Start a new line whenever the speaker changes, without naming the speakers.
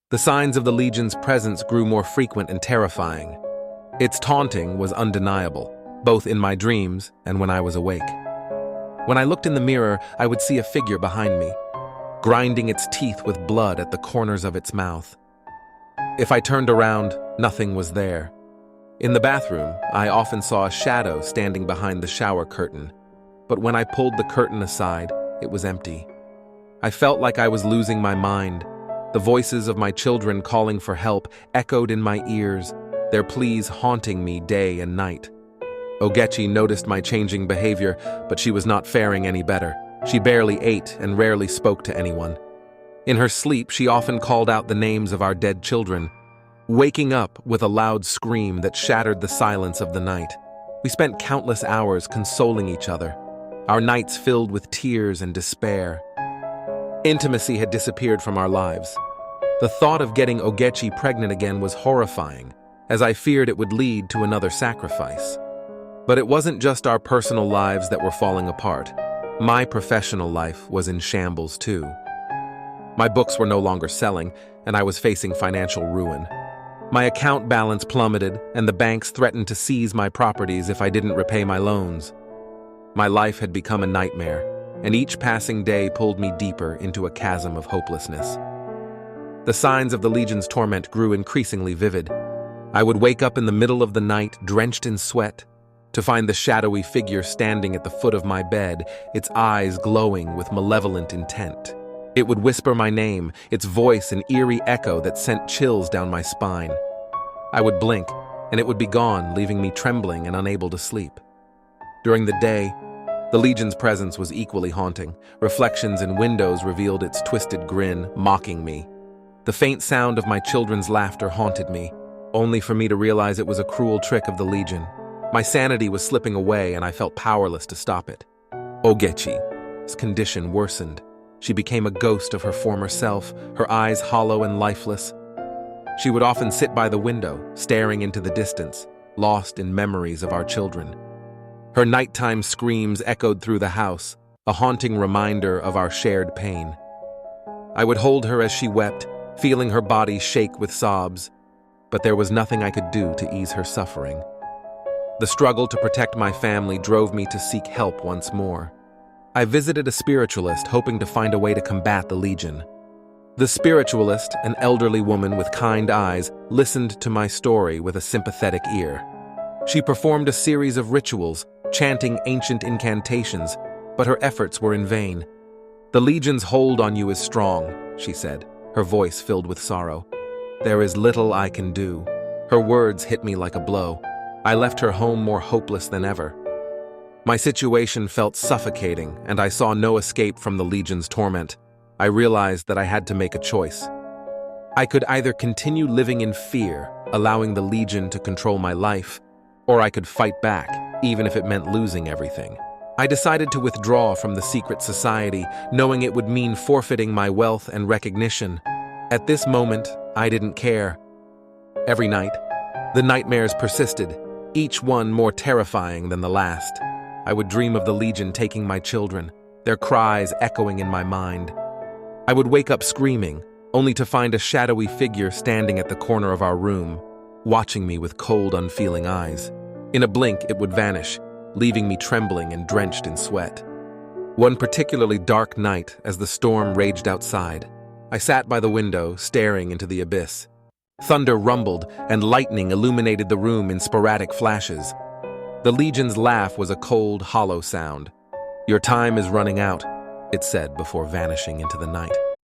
The signs of the Legion's presence grew more frequent and terrifying. Its taunting was undeniable, both in my dreams and when I was awake. When I looked in the mirror, I would see a figure behind me, grinding its teeth with blood at the corners of its mouth. If I turned around, nothing was there. In the bathroom, I often saw a shadow standing behind the shower curtain, but when I pulled the curtain aside, it was empty. I felt like I was losing my mind. The voices of my children calling for help echoed in my ears, their pleas haunting me day and night. Ogechi noticed my changing behavior, but she was not faring any better. She barely ate and rarely spoke to anyone. In her sleep, she often called out the names of our dead children, waking up with a loud scream that shattered the silence of the night. We spent countless hours consoling each other, our nights filled with tears and despair. Intimacy had disappeared from our lives. The thought of getting Ogechi pregnant again was horrifying, as I feared it would lead to another sacrifice. But it wasn't just our personal lives that were falling apart. My professional life was in shambles too. My books were no longer selling, and I was facing financial ruin. My account balance plummeted, and the banks threatened to seize my properties if I didn't repay my loans. My life had become a nightmare, and each passing day pulled me deeper into a chasm of hopelessness. The signs of the Legion's torment grew increasingly vivid. I would wake up in the middle of the night, drenched in sweat, to find the shadowy figure standing at the foot of my bed, its eyes glowing with malevolent intent. It would whisper my name, its voice an eerie echo that sent chills down my spine. I would blink, and it would be gone, leaving me trembling and unable to sleep. During the day, the Legion's presence was equally haunting. Reflections in windows revealed its twisted grin, mocking me. The faint sound of my children's laughter haunted me, only for me to realize it was a cruel trick of the Legion. My sanity was slipping away, and I felt powerless to stop it. Ogechi's condition worsened. She became a ghost of her former self, her eyes hollow and lifeless. She would often sit by the window, staring into the distance, lost in memories of our children. Her nighttime screams echoed through the house, a haunting reminder of our shared pain. I would hold her as she wept, feeling her body shake with sobs, but there was nothing I could do to ease her suffering. The struggle to protect my family drove me to seek help once more. I visited a spiritualist, hoping to find a way to combat the Legion. The spiritualist, an elderly woman with kind eyes, listened to my story with a sympathetic ear. She performed a series of rituals, chanting ancient incantations, but her efforts were in vain. "The Legion's hold on you is strong," she said, her voice filled with sorrow. "There is little I can do." Her words hit me like a blow. I left her home more hopeless than ever. My situation felt suffocating, and I saw no escape from the Legion's torment. I realized that I had to make a choice. I could either continue living in fear, allowing the Legion to control my life, or I could fight back, even if it meant losing everything. I decided to withdraw from the secret society, knowing it would mean forfeiting my wealth and recognition. At this moment, I didn't care. Every night, the nightmares persisted, each one more terrifying than the last. I would dream of the Legion taking my children, their cries echoing in my mind. I would wake up screaming, only to find a shadowy figure standing at the corner of our room, watching me with cold, unfeeling eyes. In a blink, it would vanish, leaving me trembling and drenched in sweat. One particularly dark night, as the storm raged outside, I sat by the window, staring into the abyss. Thunder rumbled, and lightning illuminated the room in sporadic flashes. The Legion's laugh was a cold, hollow sound. "Your time is running out," it said before vanishing into the night.